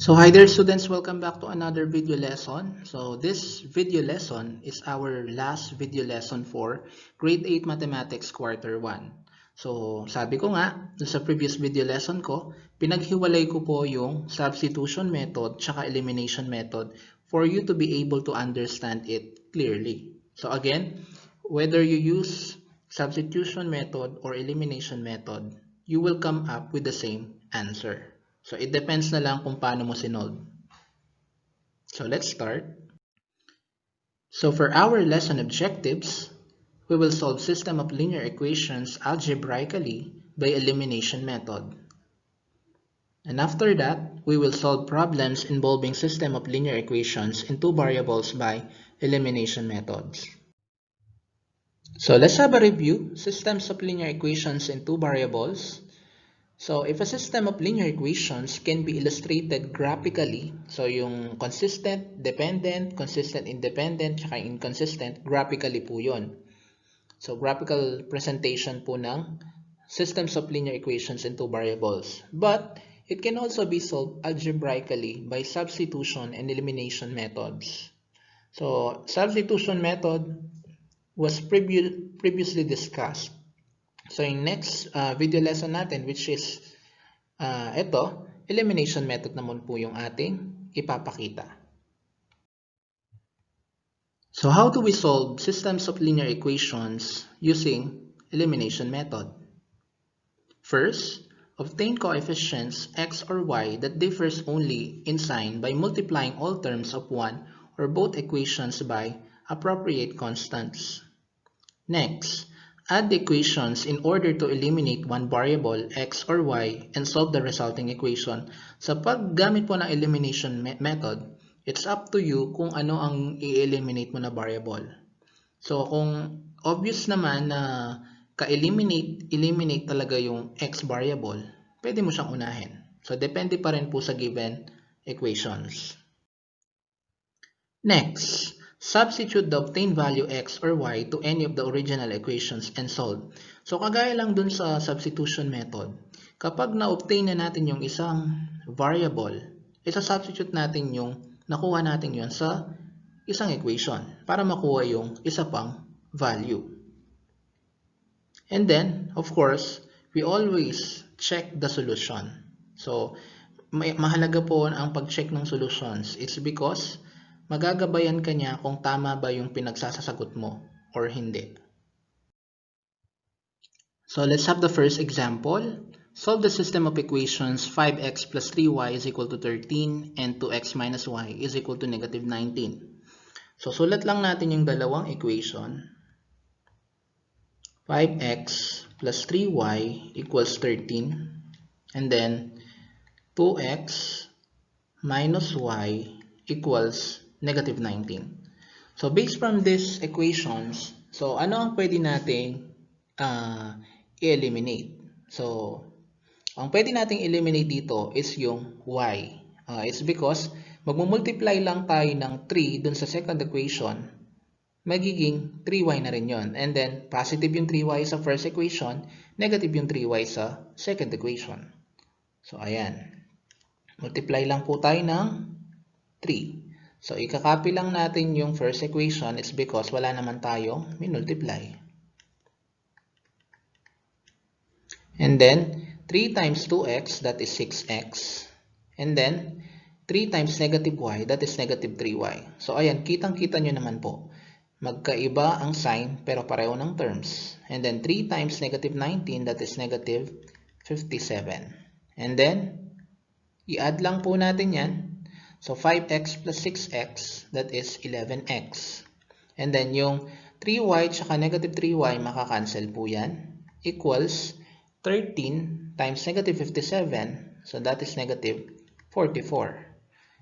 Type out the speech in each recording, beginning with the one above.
So hi there students, welcome back to another video lesson. So this video lesson is our last video lesson for grade 8 mathematics quarter 1. So sabi ko nga, sa previous video lesson ko, pinaghiwalay ko po yung substitution method tsaka elimination method for you to be able to understand it clearly. So again, whether you use substitution method or elimination method, you will come up with the same answer. So it depends na lang kung paano mo sinolve. So let's start. So for our lesson objectives, we will solve system of linear equations algebraically by elimination method. And after that, we will solve problems involving system of linear equations in two variables by elimination methods. So let's have a review. Systems of linear equations in two variables. So if a system of linear equations can be illustrated graphically, so yung consistent, dependent, consistent, independent, tsaka inconsistent, graphically po yun. So graphical presentation po ng systems of linear equations in two variables. But it can also be solved algebraically by substitution and elimination methods. So substitution method was previously discussed. So yung next video lesson natin, which is ito, elimination method naman po yung ating ipapakita. So how do we solve systems of linear equations using elimination method? First, obtain coefficients x or y that differs only in sign by multiplying all terms of one or both equations by appropriate constants. Next, add the equations in order to eliminate one variable, x or y, and solve the resulting equation. Sa paggamit po ng elimination method, it's up to you kung ano ang i-eliminate mo na variable. So kung obvious naman na eliminate talaga yung x variable, pwede mo siyang unahin. So depende pa rin po sa given equations. Next, substitute the obtained value x or y to any of the original equations and solve. So kagaya lang dun sa substitution method, kapag na-obtain na natin yung isang variable, isa-substitute natin yung nakuha natin yun sa isang equation para makuha yung isa pang value. And then, of course, we always check the solution. So mahalaga po ang pag-check ng solutions. It's because magagabayan ka niya kung tama ba yung pinagsasagot mo or hindi. So let's have the first example. Solve the system of equations 5x plus 3y is equal to 13 and 2x minus y is equal to negative 19. So sulat lang natin yung dalawang equation. 5x plus 3y equals 13 and then 2x minus y equals negative 19. So based from these equations, so ano ang pwede nating i-eliminate? So ang pwede nating eliminate dito is yung y. It's because magmumultiply lang tayo ng 3 dun sa second equation, magiging 3y na rin yun. And then positive yung 3y sa first equation, negative yung 3y sa second equation. So ayan, multiply lang po tayo ng 3. So, ikakopy lang natin yung first equation. It's because wala naman tayong minultiply. And then, 3 times 2x, that is 6x. And then, 3 times negative y, that is negative 3y. So, ayan, kitang-kita nyo naman po. Magkaiba ang sign, pero pareho ng terms. And then, 3 times negative 19, that is negative 57. And then, i-add lang po natin yan. So 5x plus 6x, that is 11x. And then yung 3y tsaka negative 3y, makakancel po yan. Equals 13 times negative 57, so that is negative 44.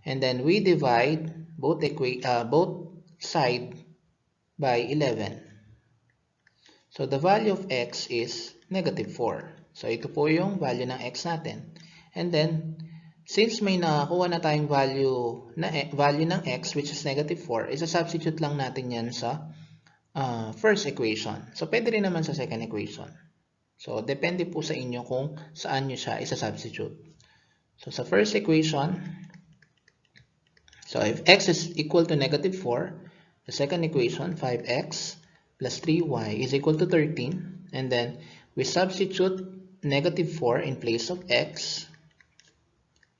And then we divide both side by 11. So the value of x is negative 4. So ito po yung value ng x natin. And then since may nakakuha na tayong value ng x, which is negative 4, isa-substitute lang natin yan sa first equation. So, pwede rin naman sa second equation. So, depende po sa inyo kung saan nyo siya isa-substitute. So, sa first equation, So if x is equal to negative 4, the second equation, 5x plus 3y is equal to 13. And then we substitute negative 4 in place of x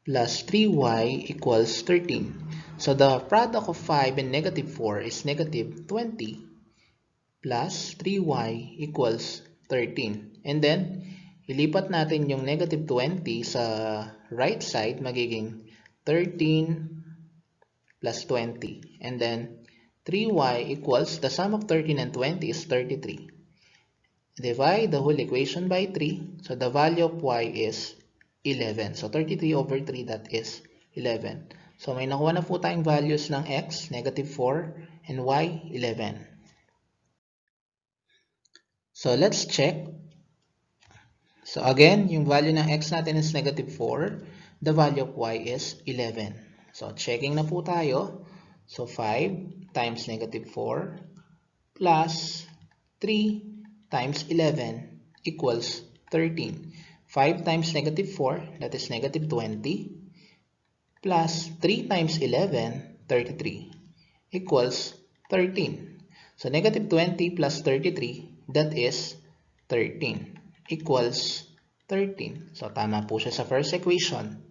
plus 3y equals 13. So the product of 5 and negative 4 is negative 20 plus 3y equals 13. And then, ilipat natin yung negative 20 sa right side, magiging 13 plus 20. And then, 3y equals, the sum of 13 and 20 is 33. Divide the whole equation by 3. So the value of y is 11. So 33 over 3, that is 11. So may nakuha na po tayong values ng x, negative 4, and y, 11. So let's check. So again, yung value ng x natin is negative 4. The value of y is 11. So checking na po tayo. So 5 times negative 4 plus 3 times 11 equals 13. 5 times negative 4, that is negative 20, plus 3 times 11, 33, equals 13. So negative 20 plus 33, that is 13, equals 13. So tama po siya sa first equation.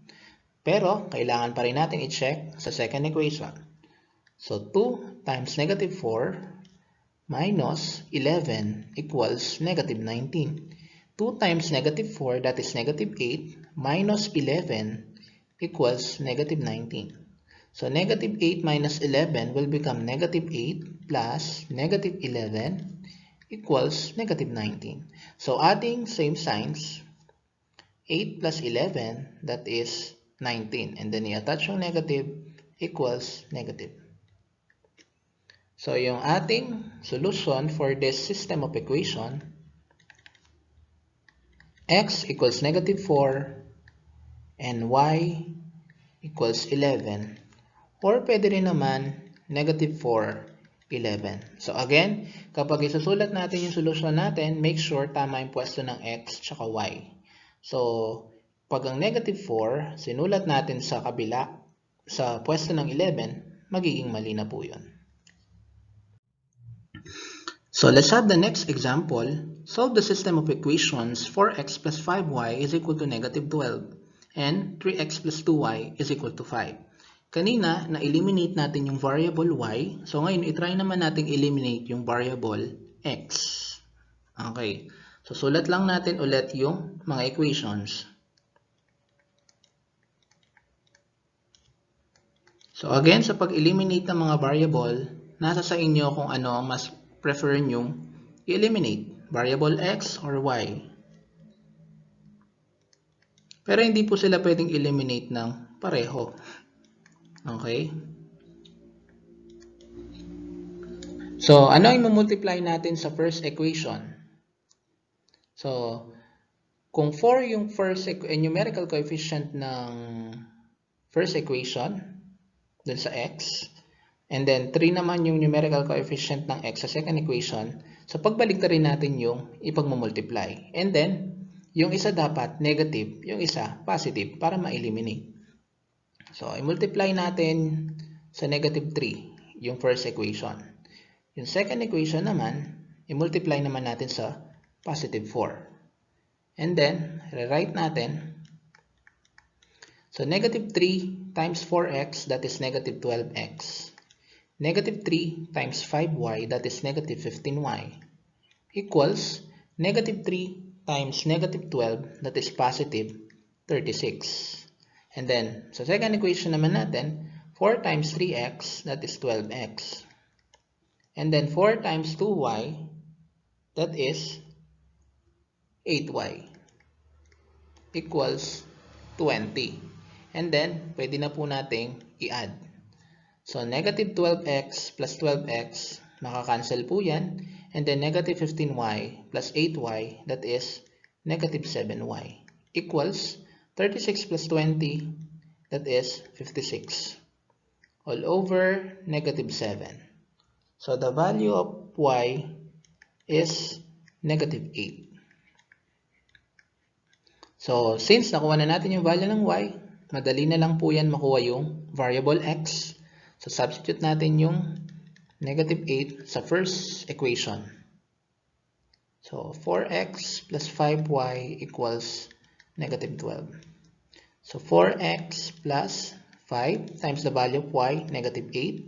Pero kailangan pa rin natin i-check sa second equation. So 2 times negative 4 minus 11 equals negative 19. 2 times negative 4, that is negative 8, minus 11 equals negative 19. So negative 8 minus 11 will become negative 8 plus negative 11 equals negative 19. So adding same signs, 8 plus 11, that is 19. And then i-attach yung negative equals negative. So yung ating solution for this system of equation, x equals negative 4 and y equals 11. Or pwede rin naman negative 4, 11. So again, kapag isusulat natin yung solution natin, make sure tama yung pwesto ng x tsaka y. So pag ang negative 4, sinulat natin sa kabila, sa pwesto ng 11, magiging mali na po yun. So let's have the next example. Solve the system of equations 4x plus 5y is equal to negative 12 and 3x plus 2y is equal to 5. Kanina, na-eliminate natin yung variable y. So ngayon, itry naman natin eliminate yung variable x. Okay. So sulat lang natin ulit yung mga equations. So again, sa pag-eliminate ng mga variable, nasa sa inyo kung ano ang mas prefer nyo i-eliminate, variable x or y. Pero hindi po sila pwedeng eliminate ng pareho. Okay? So, ano yung multiply natin sa first equation? So, kung 4 yung first numerical coefficient ng first equation, dun sa x, and then 3 naman yung numerical coefficient ng x sa second equation, so pagbaligtarin natin yung ipagmumultiply. And then, yung isa dapat negative, yung isa positive para ma-eliminate. So, i-multiply natin sa negative 3 yung first equation. Yung second equation naman, i-multiply naman natin sa positive 4. And then, rewrite natin. So, negative 3 times 4x, that is negative 12x. Negative 3 times 5y, that is negative 15y, equals negative 3 times negative 12, that is positive 36. And then, sa second equation naman natin, 4 times 3x, that is 12x. And then 4 times 2y, that is 8y, equals 20. And then, pwede na po nating i-add. So, negative 12x plus 12x, makakancel po yan. And then, negative 15y plus 8y, that is negative 7y, equals 36 plus 20, that is 56, all over negative 7. So, the value of y is negative 8. So, since nakuha na natin yung value ng y, madali na lang po yan makuha yung variable x. So, substitute natin yung negative 8 sa first equation. So, 4x plus 5y equals negative 12. So, 4x plus 5 times the value of y, negative 8,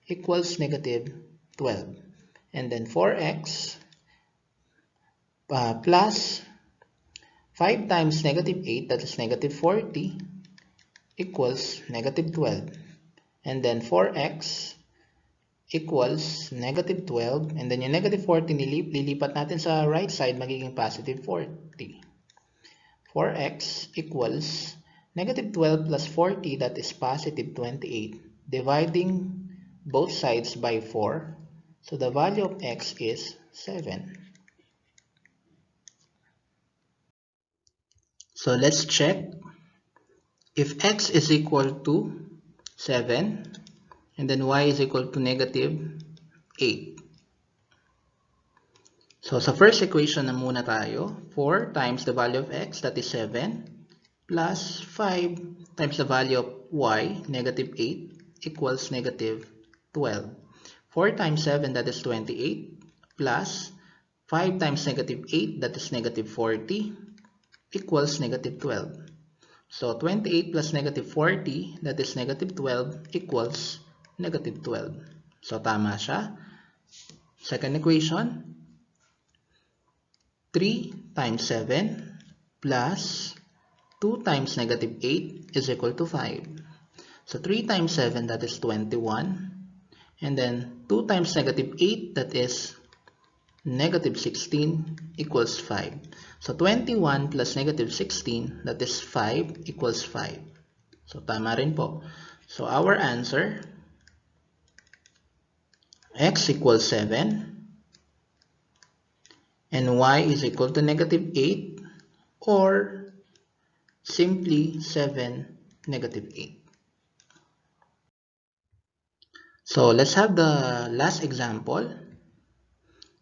equals negative 12. And then 4x plus 5 times negative 8, that is negative 40, equals negative 12. And then 4x equals negative 12. And then yung negative 40 lilipat natin sa right side, magiging positive 40. 4x equals negative 12 plus 40, that is positive 28. Dividing both sides by 4. So the value of x is 7. So let's check. If x is equal to 7, and then y is equal to negative 8. So sa first equation na muna tayo, 4 times the value of x, that is 7, plus 5 times the value of y, negative 8, equals negative 12. 4 times 7, that is 28, plus 5 times negative 8, that is negative 40, equals negative 12. So 28 plus negative 40, that is negative 12, equals negative 12. So tama siya. Second equation, 3 times 7 plus 2 times negative 8 is equal to 5. So 3 times 7, that is 21. And then 2 times negative 8, that is negative 16, equals 5. So 21 plus negative 16, that is 5, equals 5. So tama rin po. So our answer, x equals 7 and y is equal to negative 8, or simply 7, negative 8. So let's have the last example.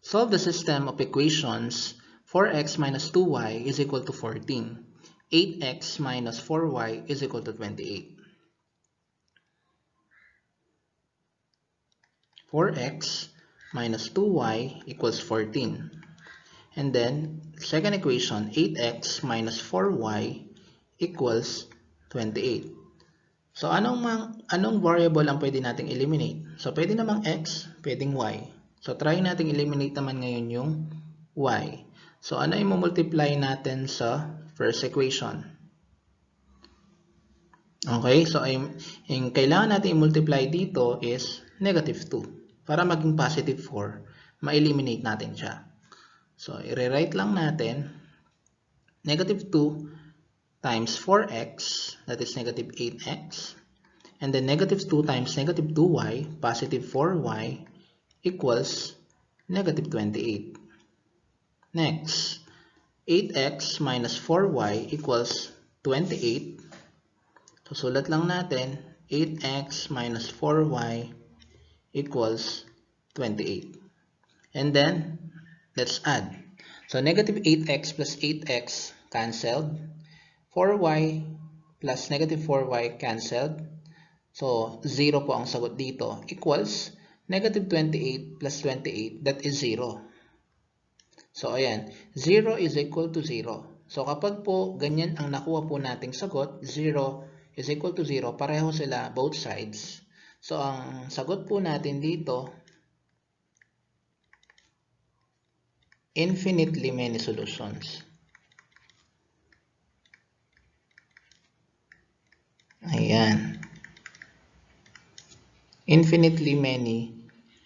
Solve the system of equations 4x minus 2y is equal to 14. 8x minus 4y is equal to 28. 4x minus 2y equals 14. And then, second equation, 8x minus 4y equals 28. So, anong variable ang pwede nating eliminate? So, pwede namang x, pwedeng y. So, try nating eliminate naman ngayon yung y. So, ano yung multiply natin sa first equation? Okay, so yung kailangan natin i-multiply dito is negative 2. Para maging positive 4, ma-eliminate natin siya. So, i-rewrite lang natin negative 2 times 4x, that is negative 8x. And then negative 2 times negative 2y, positive 4y, equals negative 28. Next, 8x minus 4y equals 28. So, sulat lang natin, 8x minus 4y equals 28. And then, let's add. So, negative 8x plus 8x cancelled. 4y plus negative 4y cancelled. So, 0 po ang sagot dito. Equals negative 28 plus 28, that is 0. So, ayan. 0 is equal to 0. So, kapag po ganyan ang nakuha po nating sagot, 0 is equal to 0, pareho sila both sides. So, ang sagot po natin dito, infinitely many solutions. Ayan. Infinitely many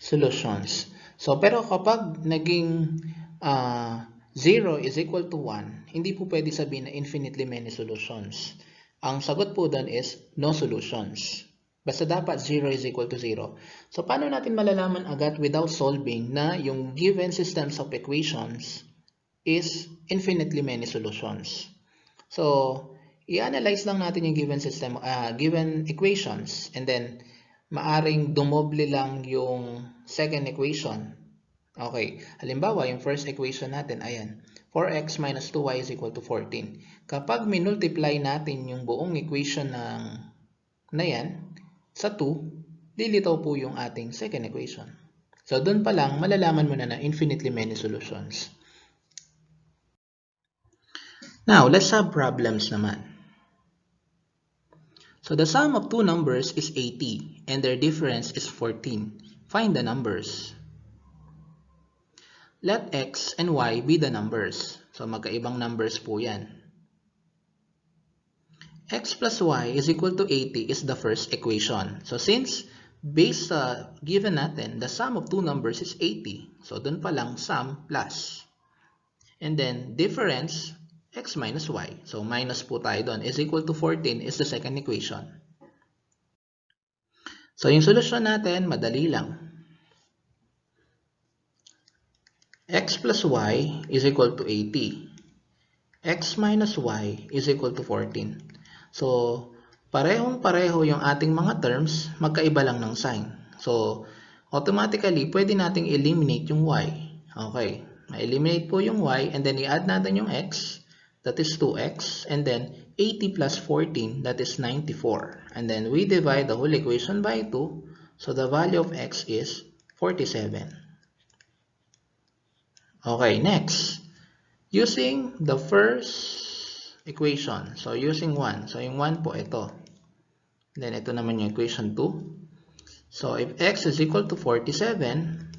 solutions. So, pero kapag naging 0 is equal to 1, hindi po pwede sabihin na infinitely many solutions. Ang sagot po doon is no solutions. Basta dapat 0 is equal to 0. So, paano natin malalaman agad without solving na yung given systems of equations is infinitely many solutions? So, i-analyze lang natin yung given system, given equations, and then maaring dumoble lang yung second equation. Okay, halimbawa, yung first equation natin, ayan, 4x minus 2y is equal to 14. Kapag minultiply natin yung buong equation na yan sa 2, lilitaw po yung ating second equation. So, dun pa lang, malalaman mo na infinitely many solutions. Now, let's have problems naman. So, the sum of two numbers is 80 and their difference is 14. Find the numbers. Let x and y be the numbers. So, magkaibang numbers po yan. X plus y is equal to 80 is the first equation. So, since based sa given natin, the sum of two numbers is 80. So, dun pa lang sum plus. And then, difference, x minus y. So, minus po tayo dun is equal to 14 is the second equation. So, yung solusyon natin, madali lang. X plus y is equal to 80. X minus y is equal to 14. So, parehong-pareho yung ating mga terms, magkaiba lang ng sign. So, automatically, pwede nating eliminate yung y. Okay, ma-eliminate po yung y, and then i-add natin yung x, that is 2x, and then 80 plus 14, that is 94. And then we divide the whole equation by 2, so the value of x is 47. Okay, next. Using the first equation, so using 1, so yung 1 po ito. Then ito naman yung equation 2. So if x is equal to 47,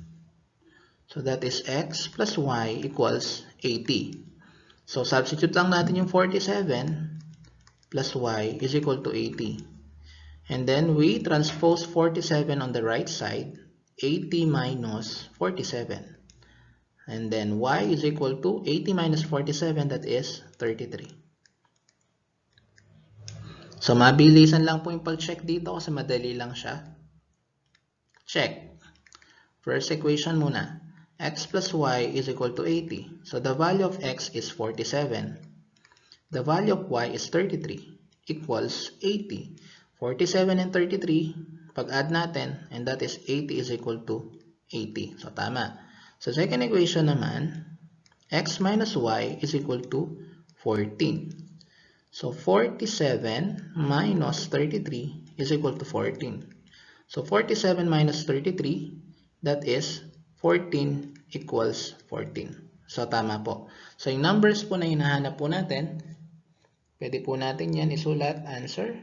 so that is x plus y equals 80. So substitute lang natin yung 47 plus y is equal to 80. And then we transpose 47 on the right side, 80 minus 47. And then y is equal to 80 minus 47, that is 33. So, mabilisan lang po yung pag-check dito kasi madali lang siya. Check. First equation muna. X plus y is equal to 80. So, the value of x is 47. The value of y is 33 equals 80. 47 and 33, pag-add natin, and that is 80 is equal to 80. So, tama. So, second equation naman, x minus y is equal to 14. So, 47 minus 33 is equal to 14. So, 47 minus 33, that is 14 equals 14. So, tama po. So, yung numbers po na hinahanap po natin, pwede po natin yan isulat, answer,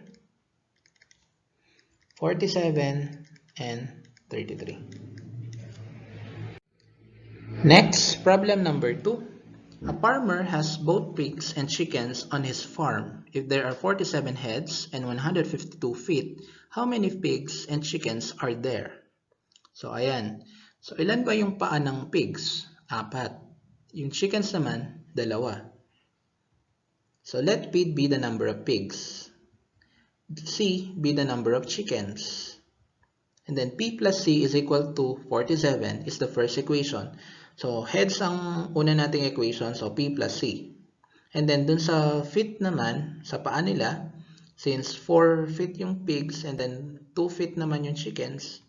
47 and 33. Next, problem number 2. A farmer has both pigs and chickens on his farm. If there are 47 heads and 152 feet, how many pigs and chickens are there? So, ayan. So, ilan ba yung paa ng pigs? 4. Yung chickens naman, 2. So, let P be the number of pigs. C be the number of chickens. And then P plus C is equal to 47 is the first equation. So, heads ang una nating equation, so P plus C. And then, dun sa feet naman, sa paa nila, since 4 feet yung pigs and then 2 feet naman yung chickens,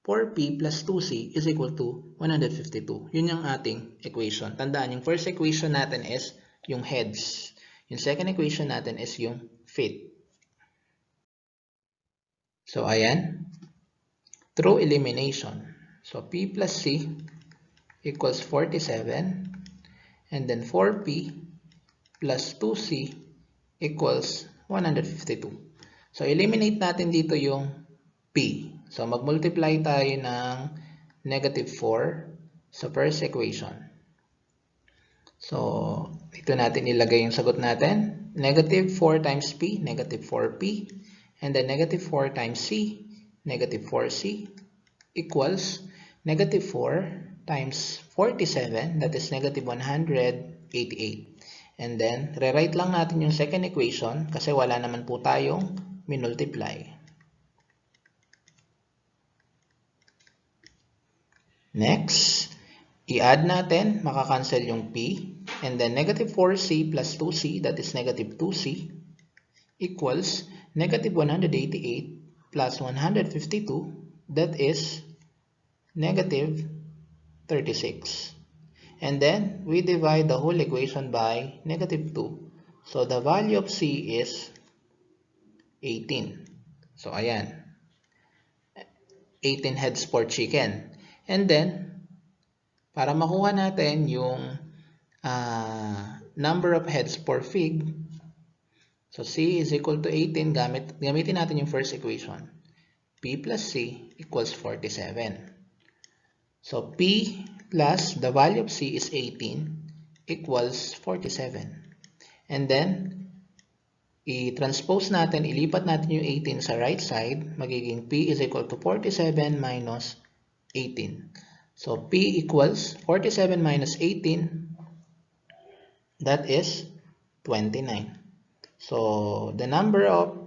4P plus 2C is equal to 152. Yun yung ating equation. Tandaan, yung first equation natin is yung heads. Yung second equation natin is yung feet. So, ayan. Through elimination. So, P plus C equals 47, and then 4P plus 2C equals 152. So, eliminate natin dito yung P. So, mag-multiply tayo ng negative 4 sa first equation. So, dito natin ilagay yung sagot natin. Negative 4 times P, negative 4P, and then negative 4 times C, negative 4C equals negative 4 times 47, that is negative 188. And then, rewrite lang natin yung second equation kasi wala naman po tayong minultiply. Next, i-add natin, makakancel yung P, and then negative 4C plus 2C, that is negative 2C, equals negative 188 plus 152, that is negative 36. And then, we divide the whole equation by negative 2. So, the value of C is 18. So, ayan. 18 heads for chicken. And then, para makuha natin yung number of heads for pig, so C is equal to 18, gamitin natin yung first equation. P plus C equals 47. So P plus the value of C is 18 equals 47. And then, i-transpose natin, ilipat natin yung 18 sa right side, magiging P is equal to 47 minus 18. So P equals 47 minus 18, that is 29. So the number of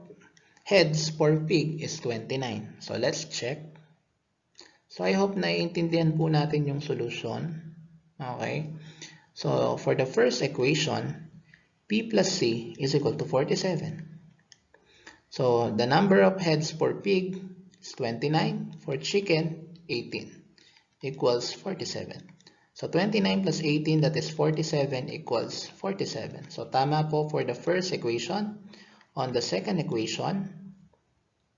heads for pig is 29. So let's check. So I hope naiintindihan po natin yung solution. Okay. So for the first equation, P plus C is equal to 47. So the number of heads for pig is 29. For chicken, 18 equals 47. So 29 plus 18, that is 47 equals 47. So tama po for the first equation. On the second equation,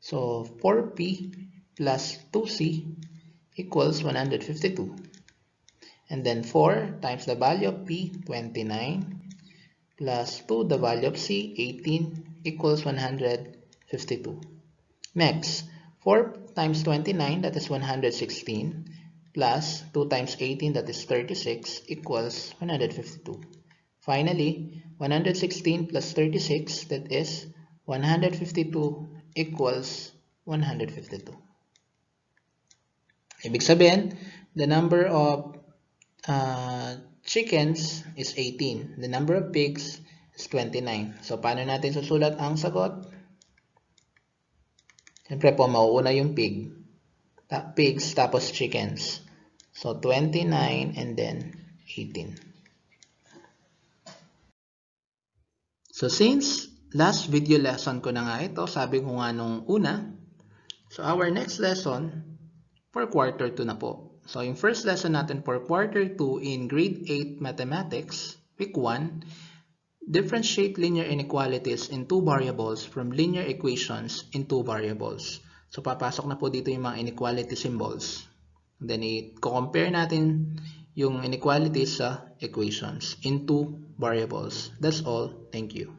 so 4P plus 2C equals 152. And then 4 times the value of P, 29, plus 2 the value of C, 18, equals 152. Next, 4 times 29, that is 116, plus 2 times 18, that is 36, equals 152. Finally, 116 plus 36, that is 152, equals 152. Ibig sabihin, the number of chickens is 18. The number of pigs is 29. So, paano natin susulat ang sagot? Siyempre po, mauuna yung pigs tapos chickens. So, 29 and then 18. So, since last video lesson ko na nga ito, sabi ko nga nung una, so our next lesson for quarter 2 na po. So, yung first lesson natin for quarter 2 in grade 8 mathematics, week 1, differentiate linear inequalities in two variables from linear equations in two variables. So, papasok na po dito yung mga inequality symbols. And then, i-compare natin yung inequalities sa equations in two variables. That's all. Thank you.